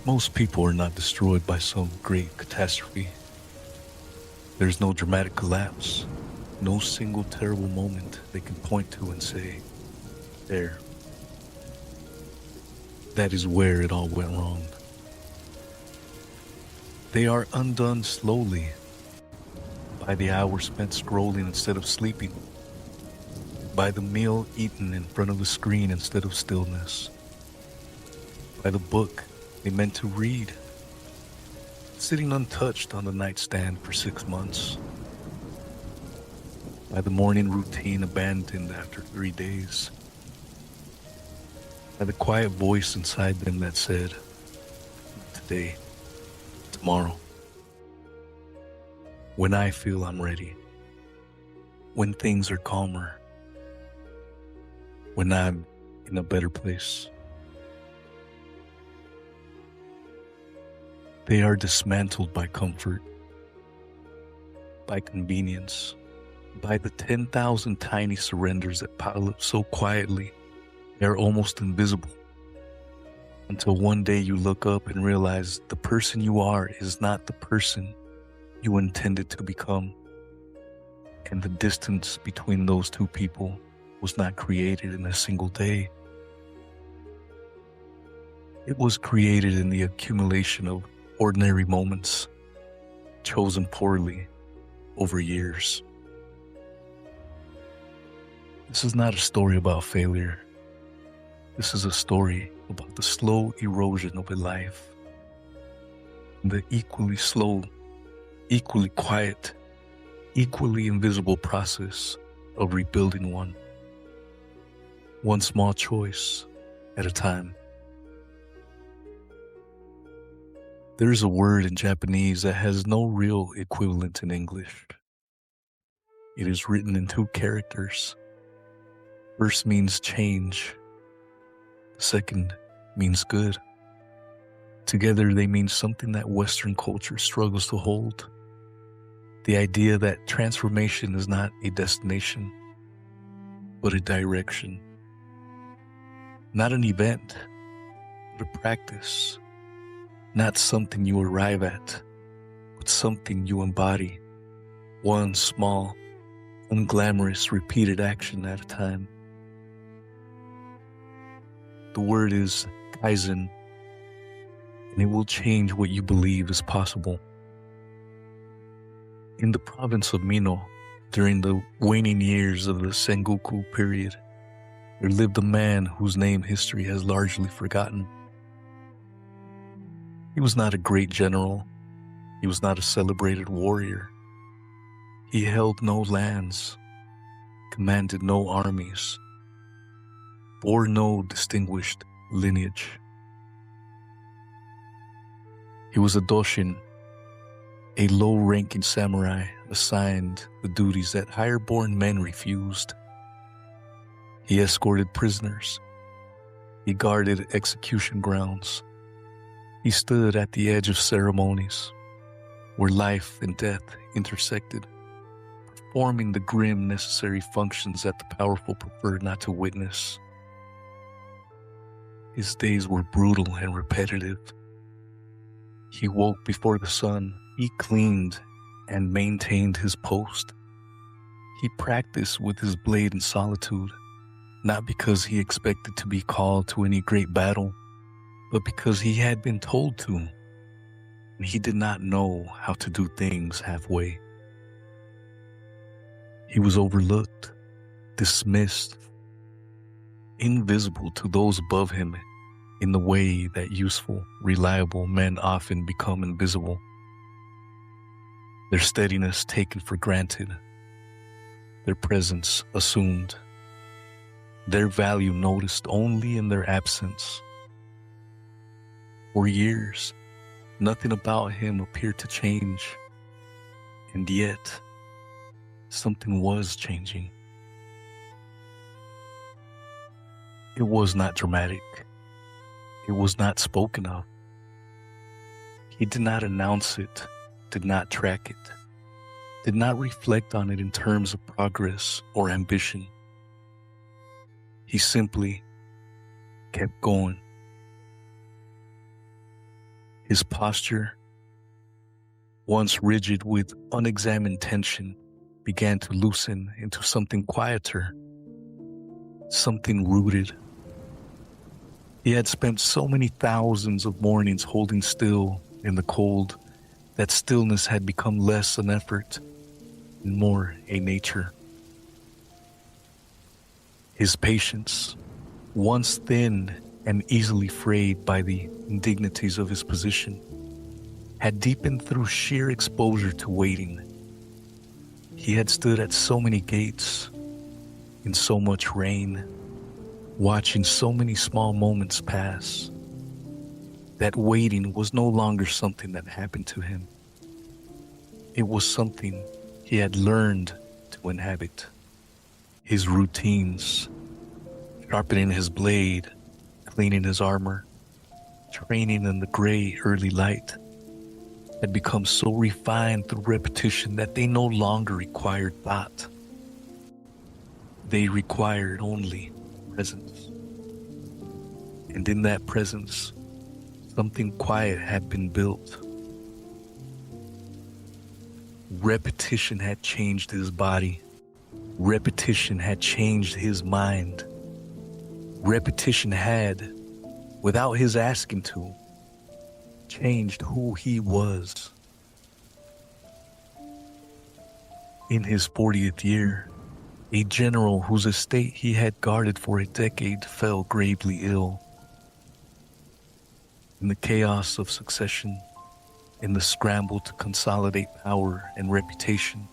Most people are not destroyed by some great catastrophe. There's no dramatic collapse, no single terrible moment they can point to and say, there, that is where it all went wrong. They are undone slowly by the hour spent scrolling instead of sleeping, by the meal eaten in front of the screen instead of stillness, by the book they meant to read, sitting untouched on the nightstand for 6 months, by the morning routine abandoned after 3 days, by the quiet voice inside them that said, today, tomorrow, when I feel I'm ready, when things are calmer, when I'm in a better place. They are dismantled by comfort, by convenience, by the 10,000 tiny surrenders that pile up so quietly they are almost invisible, until one day you look up and realize the person you are is not the person you intended to become, and the distance between those two people was not created in a single day. It was created in the accumulation of ordinary moments, chosen poorly over years. This is not a story about failure. This is a story about the slow erosion of a life, the equally slow, equally quiet, equally invisible process of rebuilding one small choice at a time. There is a word in Japanese that has no real equivalent in English. It is written in 2 characters. First means change. The second means good. Together they mean something that Western culture struggles to hold. The idea that transformation is not a destination, but a direction. Not an event, but a practice. Not something you arrive at, but something you embody, one small, unglamorous, repeated action at a time. The word is Kaizen, and it will change what you believe is possible. In the province of Mino, during the waning years of the Sengoku period, there lived a man whose name history has largely forgotten. He was not a great general. He was not a celebrated warrior. He held no lands, commanded no armies, bore no distinguished lineage. He was a doshin, a low-ranking samurai assigned the duties that higher-born men refused. He escorted prisoners. He guarded execution grounds. He stood at the edge of ceremonies where life and death intersected, performing the grim necessary functions that the powerful preferred not to witness. His days were brutal and repetitive. He woke before the sun. He cleaned and maintained his post. He practiced with his blade in solitude, not because he expected to be called to any great battle, but because he had been told to, and he did not know how to do things halfway. He was overlooked, dismissed, invisible to those above him in the way that useful, reliable men often become invisible. Their steadiness taken for granted, their presence assumed, their value noticed only in their absence. For years, nothing about him appeared to change, and yet, something was changing. It was not dramatic. It was not spoken of. He did not announce it, did not track it, did not reflect on it in terms of progress or ambition. He simply kept going. His posture, once rigid with unexamined tension, began to loosen into something quieter, something rooted. He had spent so many thousands of mornings holding still in the cold that stillness had become less an effort and more a nature. His patience, once thin and easily frayed by the indignities of his position, had deepened through sheer exposure to waiting. He had stood at so many gates, in so much rain, watching so many small moments pass, that waiting was no longer something that happened to him. It was something he had learned to inhabit. His routines, sharpening his blade, cleaning his armor, training in the gray early light, had become so refined through repetition that they no longer required thought. They required only presence. And in that presence, something quiet had been built. Repetition had changed his body. Repetition had changed his mind. Repetition had, without his asking to, changed who he was. In his 40th year, a general whose estate he had guarded for a decade fell gravely ill. In the chaos of succession, in the scramble to consolidate power and reputation,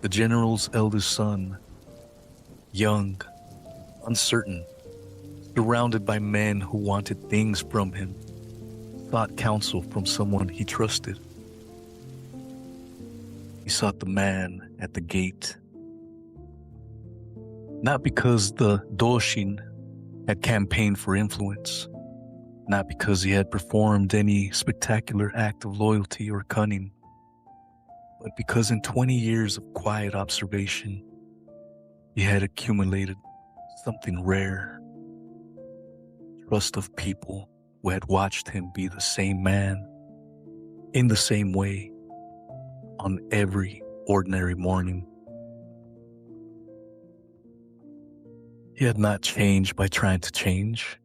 the general's eldest son, young, uncertain, surrounded by men who wanted things from him, sought counsel from someone he trusted. He sought the man at the gate. Not because the Doshin had campaigned for influence, not because he had performed any spectacular act of loyalty or cunning, but because in 20 years of quiet observation, he had accumulated something rare: trust of people who had watched him be the same man, in the same way, on every ordinary morning. He had not changed by trying to change.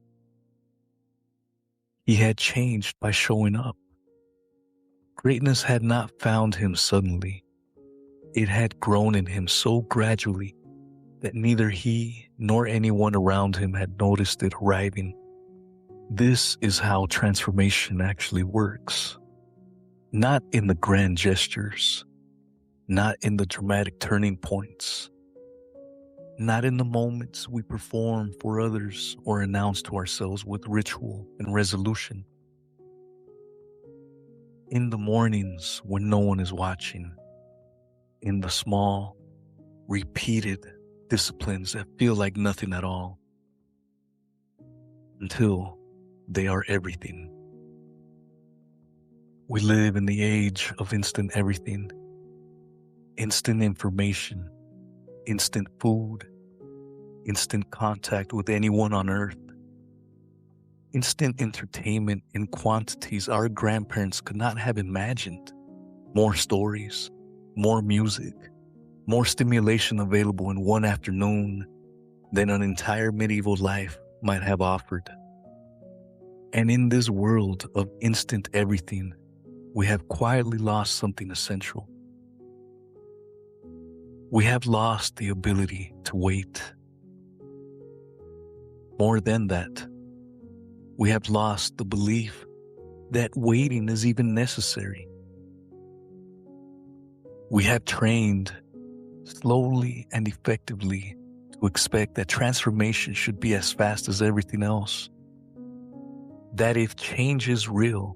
He had changed by showing up. Greatness had not found him suddenly. It had grown in him so gradually that neither he nor anyone around him had noticed it arriving. This is how transformation actually works. Not in the grand gestures, not in the dramatic turning points, not in the moments we perform for others or announce to ourselves with ritual and resolution. In the mornings when no one is watching, in the small, repeated disciplines that feel like nothing at all, until they are everything. We live in the age of instant everything, instant information, instant food, instant contact with anyone on earth, instant entertainment in quantities our grandparents could not have imagined. More stories, more music, more stimulation available in one afternoon than an entire medieval life might have offered. And in this world of instant everything, we have quietly lost something essential. We have lost the ability to wait. More than that, we have lost the belief that waiting is even necessary. We have trained slowly and effectively to expect that transformation should be as fast as everything else. That if change is real,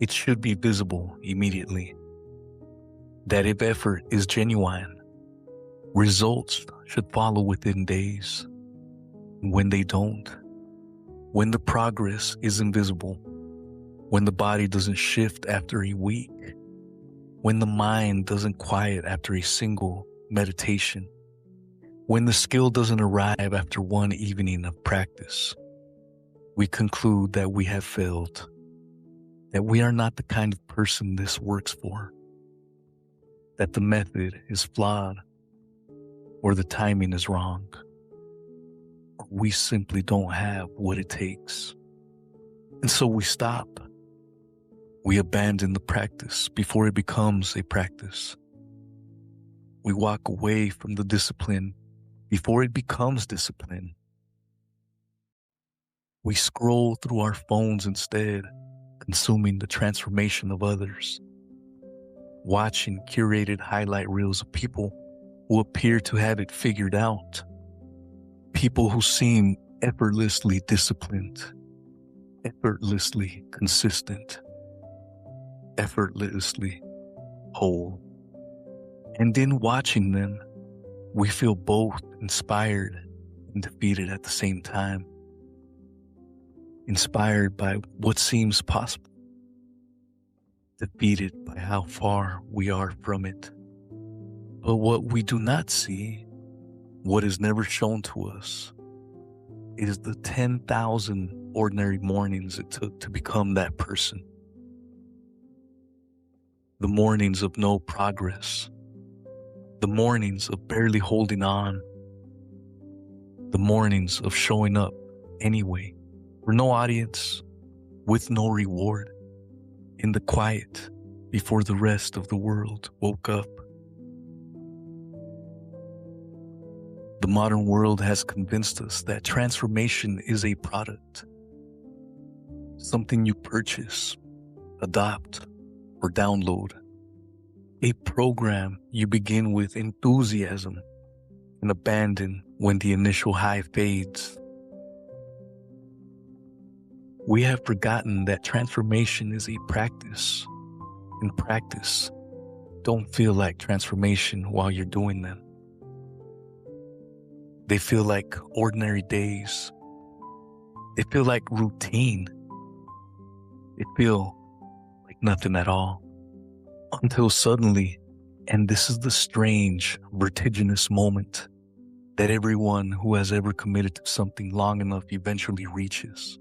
it should be visible immediately. That if effort is genuine, results should follow within days. When they don't, when the progress is invisible, when the body doesn't shift after a week, when the mind doesn't quiet after a single meditation, when the skill doesn't arrive after one evening of practice, we conclude that we have failed. that we are not the kind of person this works for, that the method is flawed, or the timing is wrong, or we simply don't have what it takes. And so we stop. We abandon the practice before it becomes a practice. We walk away from the discipline before it becomes discipline. We scroll through our phones instead, consuming the transformation of others, watching curated highlight reels of people who appear to have it figured out, people who seem effortlessly disciplined, effortlessly consistent, effortlessly whole. And in watching them, we feel both inspired and defeated at the same time. Inspired by what seems possible, defeated by how far we are from it. But what we do not see, what is never shown to us, is the 10,000 ordinary mornings it took to become that person. The mornings of no progress, the mornings of barely holding on, the mornings of showing up anyway, for no audience, with no reward, in the quiet before the rest of the world woke up. The modern world has convinced us that transformation is a product, something you purchase, adopt, or download, a program you begin with enthusiasm and abandon when the initial high fades. We have forgotten that transformation is a practice, and practice don't feel like transformation while you're doing them. They feel like ordinary days. They feel like routine. They feel like nothing at all. Until suddenly, and this is the strange, vertiginous moment that everyone who has ever committed to something long enough eventually reaches.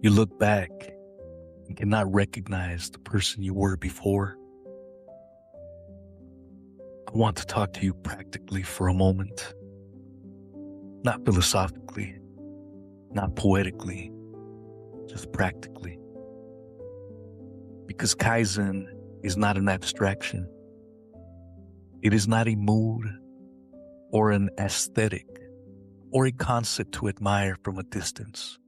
You look back and cannot recognize the person you were before. I want to talk to you practically for a moment. Not philosophically, not poetically, just practically. Because Kaizen is not an abstraction. It is not a mood or an aesthetic or a concept to admire from a distance.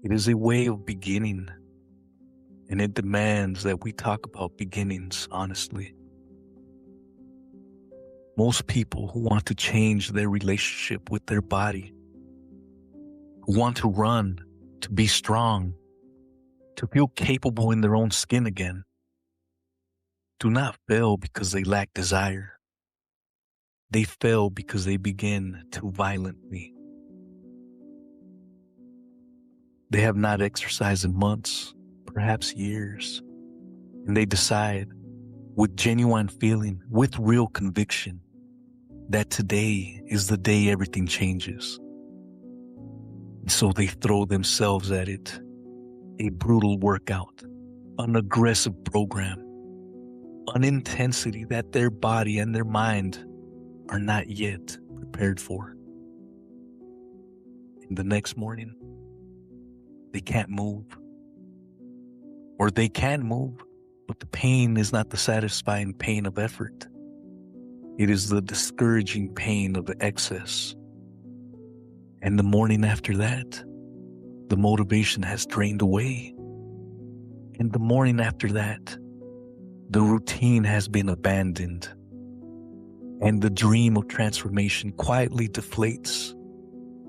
It is a way of beginning, and it demands that we talk about beginnings honestly. Most people who want to change their relationship with their body, who want to run, to be strong, to feel capable in their own skin again, do not fail because they lack desire. They fail because they begin too violently. They have not exercised in months, perhaps years, and they decide with genuine feeling, with real conviction, that today is the day everything changes. And so they throw themselves at it, a brutal workout, an aggressive program, an intensity that their body and their mind are not yet prepared for. And the next morning, they can't move. Or they can move, but the pain is not the satisfying pain of effort. It is the discouraging pain of excess. And the morning after that, the motivation has drained away. And the morning after that, the routine has been abandoned. And the dream of transformation quietly deflates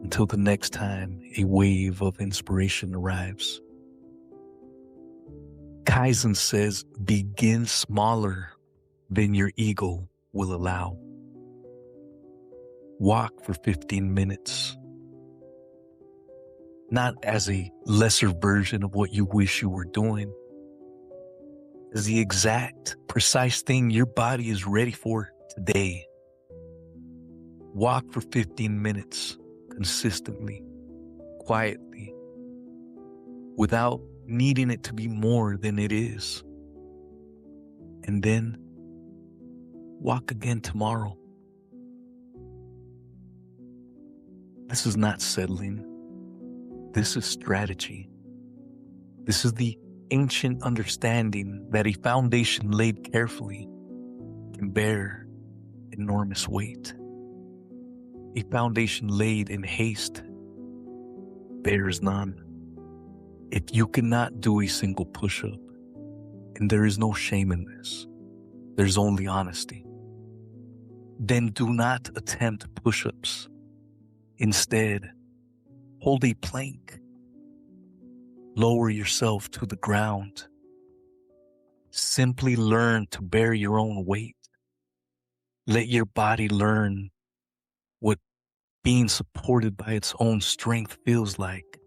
until the next time a wave of inspiration arrives. Kaizen says, begin smaller than your ego will allow. Walk for 15 minutes. Not as a lesser version of what you wish you were doing, as the exact, precise thing your body is ready for today. Walk for 15 minutes consistently, quietly, without needing it to be more than it is. And then walk again tomorrow. This is not settling. This is strategy. This is the ancient understanding that a foundation laid carefully can bear enormous weight. A foundation laid in haste bears none. If you cannot do a single push-up, and there is no shame in this, there's only honesty, then do not attempt push-ups. Instead, hold a plank. Lower yourself to the ground. Simply learn to bear your own weight. Let your body learn what being supported by its own strength feels like.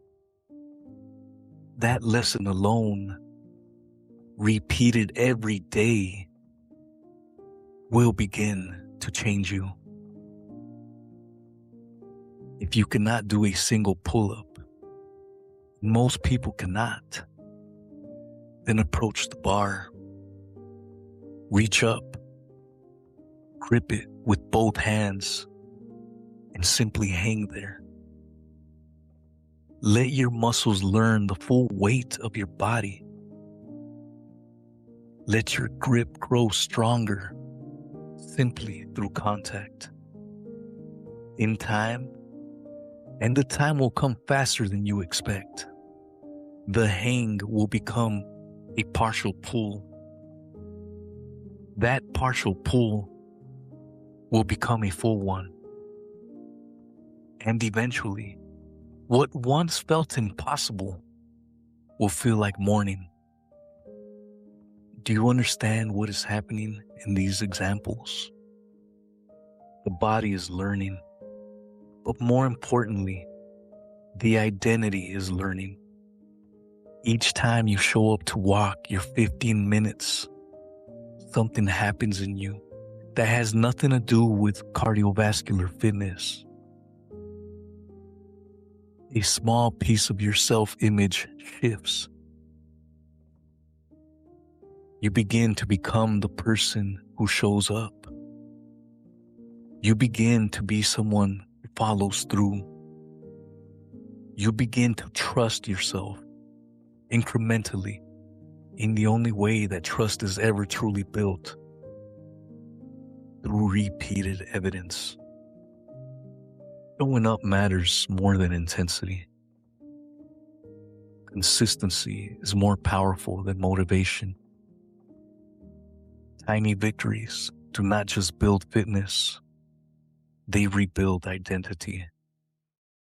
That lesson alone, repeated every day, will begin to change you. If you cannot do a single pull-up, most people cannot, then approach the bar. Reach up, grip it with both hands, and simply hang there. Let your muscles learn the full weight of your body. Let your grip grow stronger simply through contact. In time, and the time will come faster than you expect, the hang will become a partial pull. That partial pull will become a full one. And eventually, what once felt impossible will feel like morning. Do you understand what is happening in these examples? The body is learning, but more importantly, the identity is learning. Each time you show up to walk your 15 minutes, something happens in you that has nothing to do with cardiovascular fitness. A small piece of your self-image shifts. You begin to become the person who shows up. You begin to be someone who follows through. You begin to trust yourself incrementally in the only way that trust is ever truly built, through repeated evidence. Showing up matters more than intensity. Consistency is more powerful than motivation. Tiny victories do not just build fitness, they rebuild identity.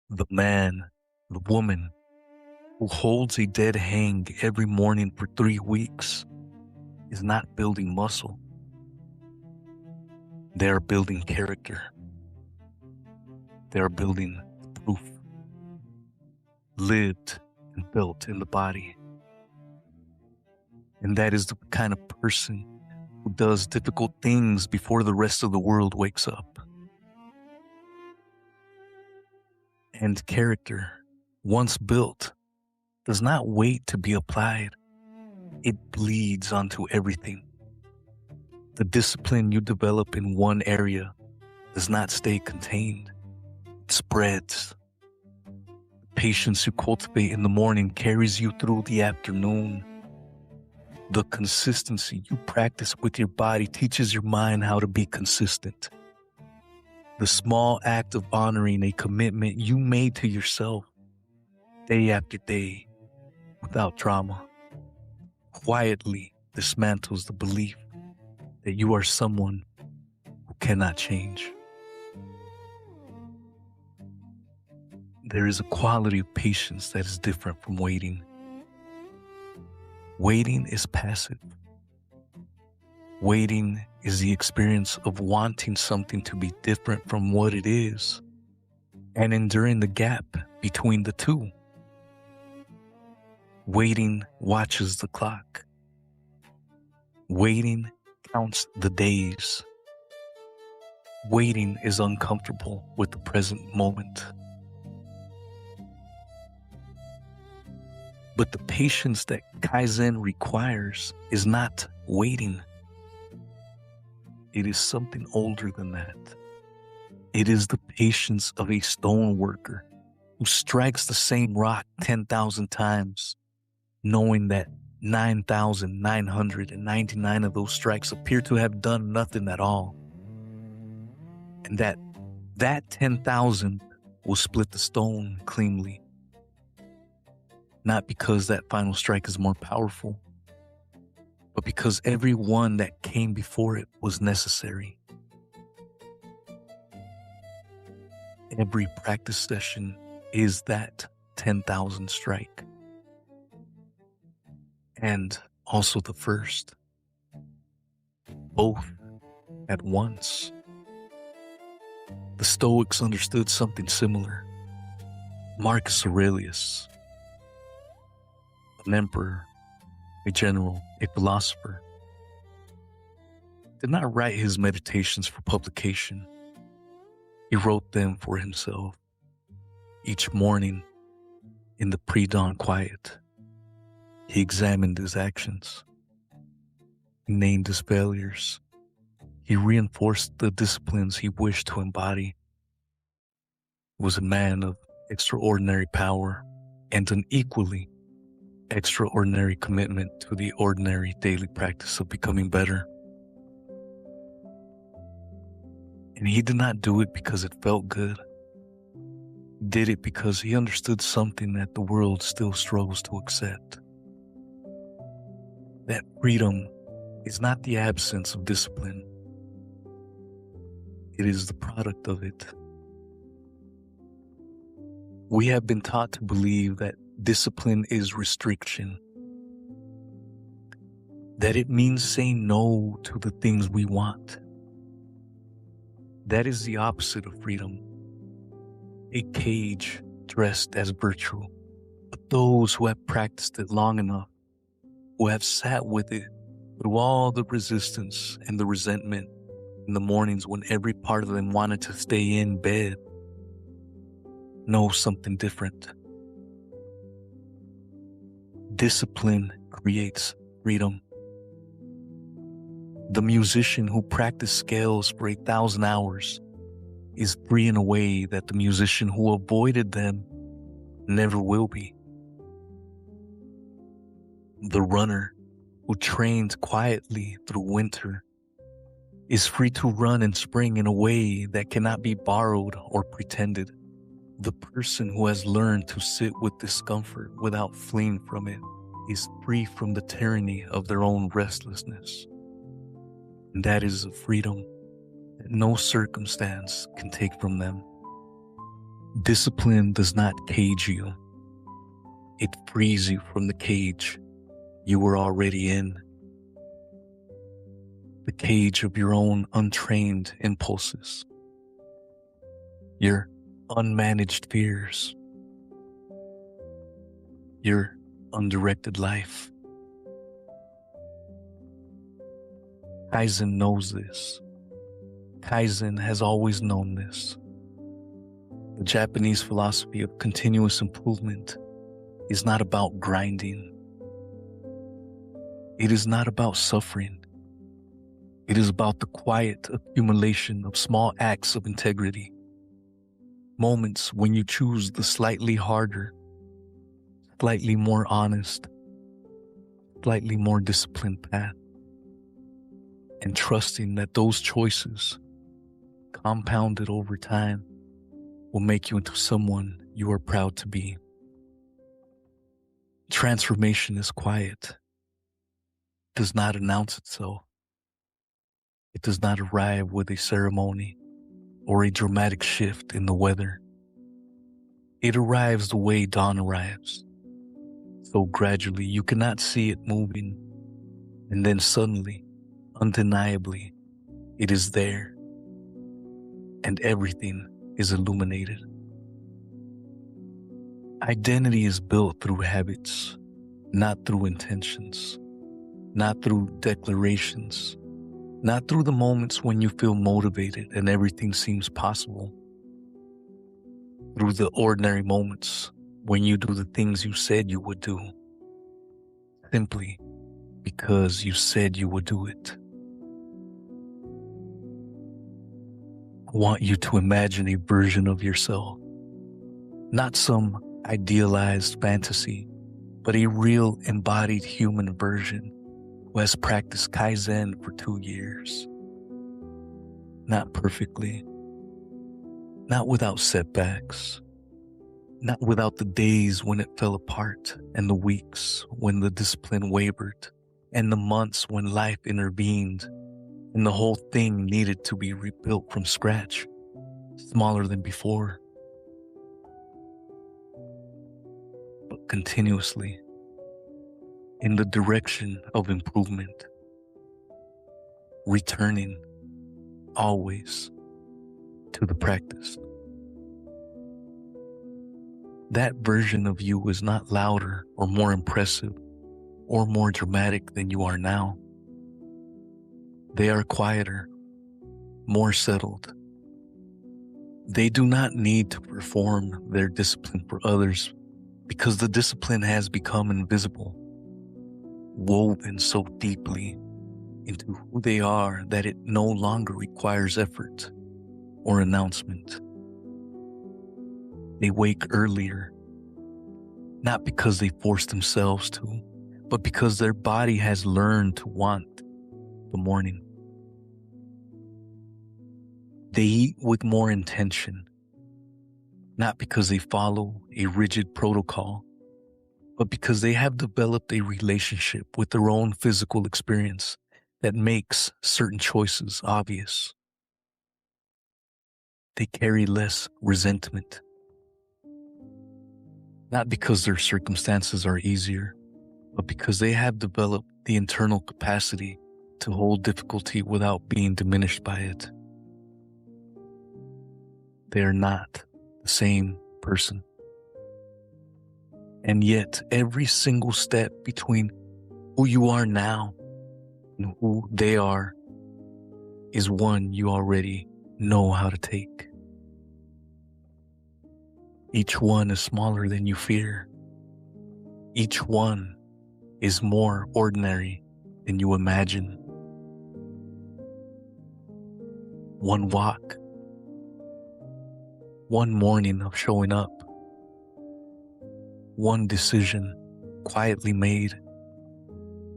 The man, the woman who holds a dead hang every morning for 3 weeks is not building muscle. They are building character. They are building proof, lived and felt in the body. And that is the kind of person who does difficult things before the rest of the world wakes up. And character, once built, does not wait to be applied. It bleeds onto everything. The discipline you develop in one area does not stay contained. It spreads. The patience you cultivate in the morning carries you through the afternoon. The consistency you practice with your body teaches your mind how to be consistent. The small act of honoring a commitment you made to yourself day after day without drama quietly dismantles the belief that you are someone who cannot change. There is a quality of patience that is different from waiting. Waiting is passive. Waiting is the experience of wanting something to be different from what it is and enduring the gap between the two. Waiting watches the clock. Waiting counts the days. Waiting is uncomfortable with the present moment. But the patience that Kaizen requires is not waiting. It is something older than that. It is the patience of a stone worker who strikes the same rock 10,000 times, knowing that 9,999 of those strikes appear to have done nothing at all. And that 10,000 will split the stone cleanly. Not because that final strike is more powerful, but because every one that came before it was necessary. Every practice session is that 10,000 strike. And also the first. Both at once. The Stoics understood something similar. Marcus Aurelius, an emperor, a general, a philosopher, did not write his meditations for publication. He wrote them for himself. Each morning, in the pre-dawn quiet, he examined his actions. He named his failures. He reinforced the disciplines he wished to embody. He was a man of extraordinary power and an equally extraordinary commitment to the ordinary daily practice of becoming better. And he did not do it because it felt good. He did it because he understood something that the world still struggles to accept. That freedom is not the absence of discipline. It is the product of it. We have been taught to believe that discipline is restriction, that it means saying no to the things we want. That is the opposite of freedom, a cage dressed as virtue. But those who have practiced it long enough, who have sat with it through all the resistance and the resentment in the mornings when every part of them wanted to stay in bed, know something different. Discipline creates freedom. The musician who practiced scales for 1,000 hours is free in a way that the musician who avoided them never will be. The runner who trained quietly through winter is free to run in spring in a way that cannot be borrowed or pretended. The person who has learned to sit with discomfort without fleeing from it is free from the tyranny of their own restlessness. And that is a freedom that no circumstance can take from them. Discipline does not cage you. It frees you from the cage you were already in. The cage of your own untrained impulses. Your unmanaged fears. Your undirected life. Kaizen knows this. Kaizen has always known this. The Japanese philosophy of continuous improvement is not about grinding. It is not about suffering. It is about the quiet accumulation of small acts of integrity. Moments when you choose the slightly harder, slightly more honest, slightly more disciplined path. And trusting that those choices, compounded over time, will make you into someone you are proud to be. Transformation is quiet. It does not announce itself. It does not arrive with a ceremony or a dramatic shift in the weather. It arrives the way dawn arrives. So gradually you cannot see it moving, and then suddenly, undeniably, it is there, and everything is illuminated. Identity is built through habits, not through intentions, not through declarations, not through the moments when you feel motivated and everything seems possible, through the ordinary moments when you do the things you said you would do, simply because you said you would do it. I want you to imagine a version of yourself, not some idealized fantasy, but a real embodied human version who has practiced Kaizen for 2 years. Not perfectly, not without setbacks, not without the days when it fell apart, and the weeks when the discipline wavered, and the months when life intervened, and the whole thing needed to be rebuilt from scratch, smaller than before, but continuously in the direction of improvement, returning always to the practice. That version of you is not louder or more impressive or more dramatic than you are now. They are quieter, more settled. They do not need to perform their discipline for others because the discipline has become invisible, woven so deeply into who they are that it no longer requires effort or announcement. They wake earlier, not because they force themselves to, but because their body has learned to want the morning. They eat with more intention, not because they follow a rigid protocol, but because they have developed a relationship with their own physical experience that makes certain choices obvious. They carry less resentment, not because their circumstances are easier, but because they have developed the internal capacity to hold difficulty without being diminished by it. They are not the same person. And yet, every single step between who you are now and who they are is one you already know how to take. Each one is smaller than you fear. Each one is more ordinary than you imagine. One walk, one morning of showing up, one decision quietly made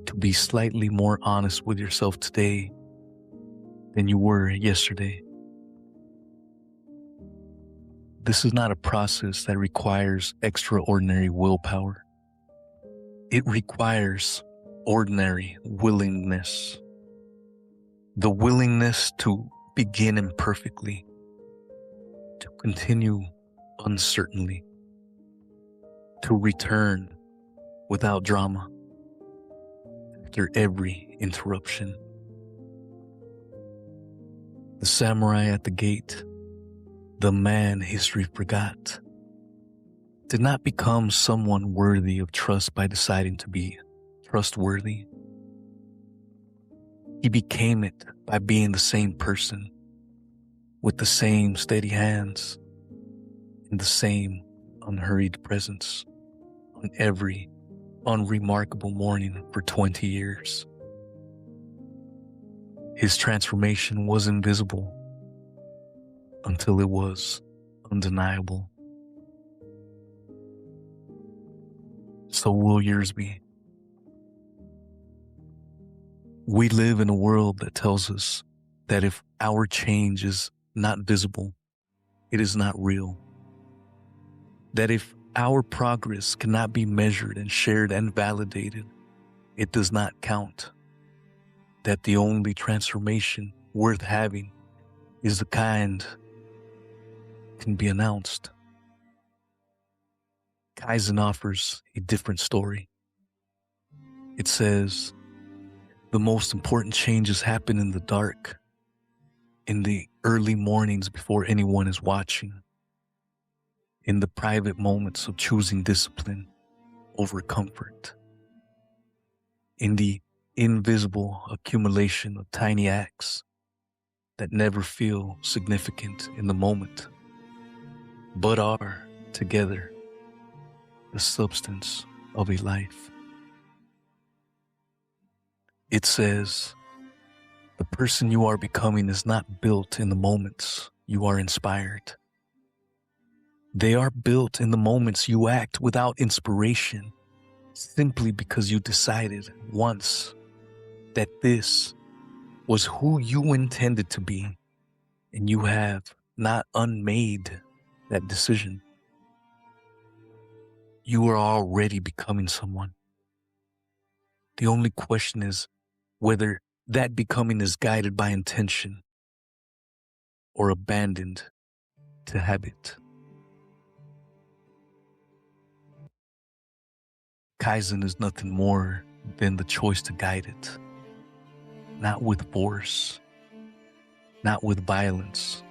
to be slightly more honest with yourself today than you were yesterday. This is not a process that requires extraordinary willpower. It requires ordinary willingness. The willingness to begin imperfectly, to continue uncertainly, to return without drama after every interruption. The samurai at the gate, the man history forgot, did not become someone worthy of trust by deciding to be trustworthy. He became it by being the same person, with the same steady hands and the same unhurried presence on every unremarkable morning for 20 years. His transformation was invisible until it was undeniable. So will yours be. We live in a world that tells us that if our change is not visible, it is not real. That if our progress cannot be measured and shared and validated, it does not count. That the only transformation worth having is the kind that can be announced. Kaizen offers a different story. It says, the most important changes happen in the dark, in the early mornings before anyone is watching, in the private moments of choosing discipline over comfort, in the invisible accumulation of tiny acts that never feel significant in the moment, but are, together, the substance of a life. It says, the person you are becoming is not built in the moments you are inspired. They are built in the moments you act without inspiration, simply because you decided once that this was who you intended to be, and you have not unmade that decision. You are already becoming someone. The only question is whether that becoming is guided by intention or abandoned to habit. Kaizen is nothing more than the choice to guide it, not with force, not with violence,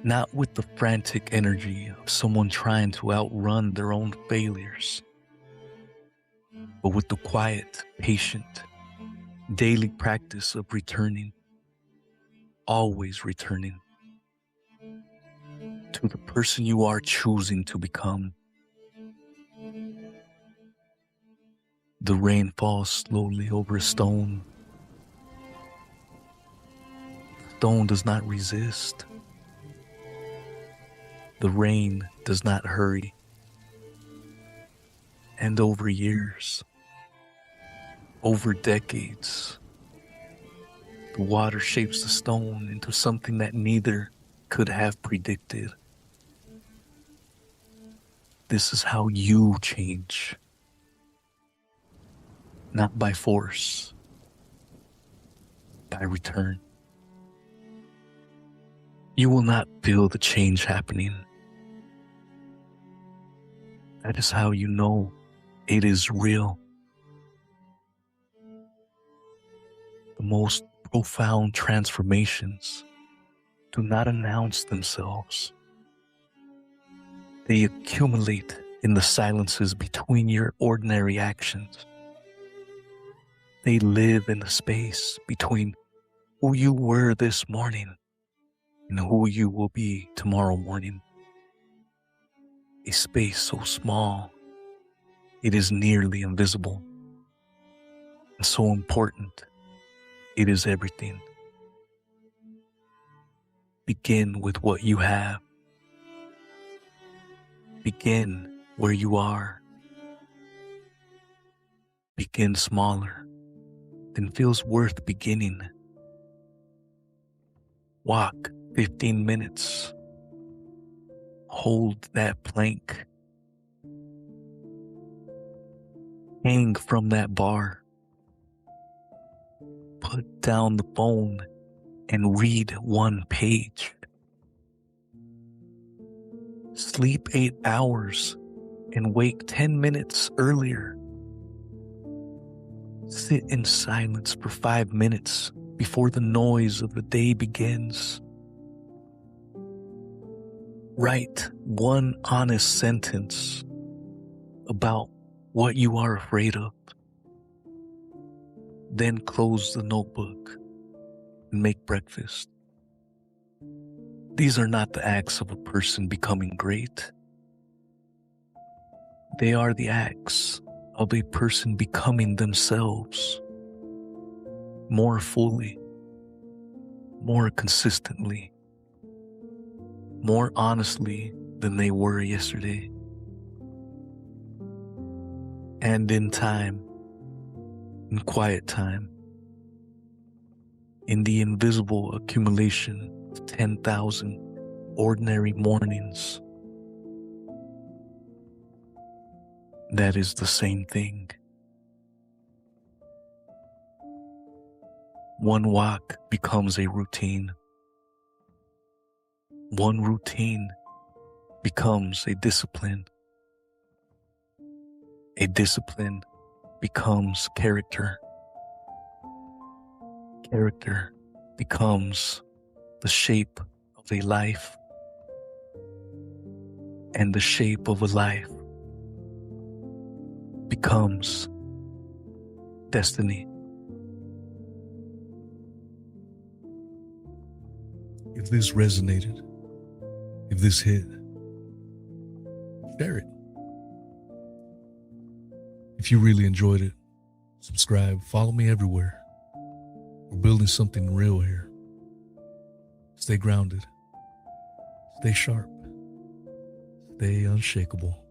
not with the frantic energy of someone trying to outrun their own failures, but with the quiet, patient, daily practice of returning, always returning to the person you are choosing to become. The rain falls slowly over a stone. The stone does not resist. The rain does not hurry. And over years, over decades, the water shapes the stone into something that neither could have predicted. This is how you change. Not by force, by return. You will not feel the change happening. That is how you know it is real. The most profound transformations do not announce themselves. They accumulate in the silences between your ordinary actions. They live in the space between who you were this morning and who you will be tomorrow morning. A space so small, it is nearly invisible, and so important, it is everything. Begin with what you have. Begin where you are. Begin smaller than feels worth beginning. Walk 15 minutes. Hold that plank. Hang from that bar. Put down the phone and read one page. Sleep 8 hours and wake 10 minutes earlier. Sit in silence for 5 minutes before the noise of the day begins. Write one honest sentence about what you are afraid of. Then close the notebook and make breakfast. These are not the acts of a person becoming great. They are the acts of a person becoming themselves more fully, more consistently, more honestly than they were yesterday. And in time, in quiet time, in the invisible accumulation of 10,000 ordinary mornings, that is the same thing. One walk becomes a routine. One routine becomes a discipline. A discipline becomes character. Character becomes the shape of a life. And the shape of a life becomes destiny. If this resonated, if this hit, share it. If you really enjoyed it, subscribe, follow me everywhere. We're building something real here. Stay grounded. Stay sharp. Stay unshakable.